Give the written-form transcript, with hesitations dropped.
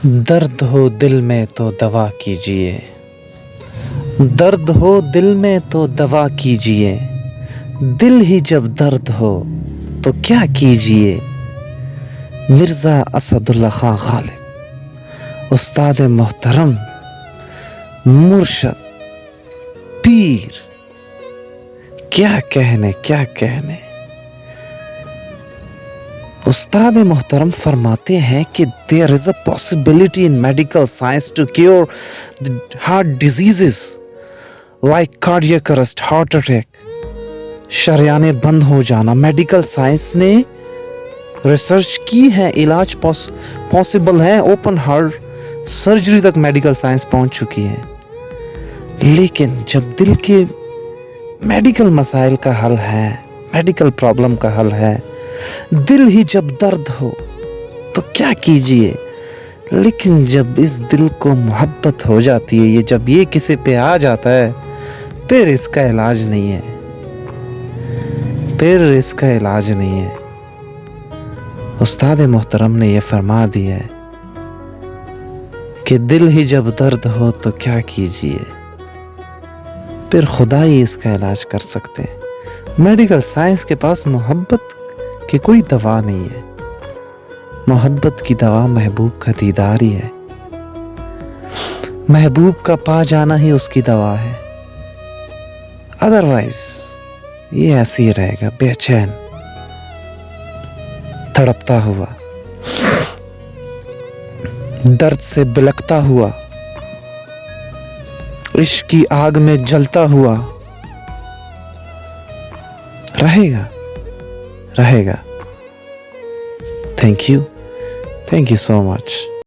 درد ہو دل میں تو دوا کیجیے، درد ہو دل میں تو دوا کیجیے، دل ہی جب درد ہو تو کیا کیجیے۔ مرزا اسد اللہ خان غالب، استاد محترم، مرشد، پیر، کیا کہنے۔ استاد محترم فرماتے ہیں کہ there is a possibility in medical science to cure the heart diseases like cardiac arrest, heart attack، شریانیں بند ہو جانا۔ میڈیکل سائنس نے ریسرچ کی ہے، علاج پاسبل ہے، اوپن ہارٹ سرجری تک میڈیکل سائنس پہنچ چکی ہے۔ لیکن جب دل کے میڈیکل مسائل کا حل ہے، میڈیکل پرابلم کا حل ہے، دل ہی جب درد ہو تو کیا کیجیے۔ لیکن جب اس دل کو محبت ہو جاتی ہے، یہ جب یہ کسی پہ آ جاتا ہے، پھر اس کا علاج نہیں ہے، پھر اس کا علاج نہیں ہے۔ استاد محترم نے یہ فرما دیا ہے کہ دل ہی جب درد ہو تو کیا کیجیے، پھر خدا ہی اس کا علاج کر سکتے ہیں۔ میڈیکل سائنس کے پاس محبت کی کوئی دوا نہیں ہے، محبت کی دوا محبوب کا دیدار ہی ہے، محبوب کا پا جانا ہی اس کی دوا ہے۔ ادروائز یہ ایسے ہی رہے گا، بے چین، تڑپتا ہوا، درد سے بلکتا ہوا، عشق کی آگ میں جلتا ہوا رہے گا۔ Thank you so much.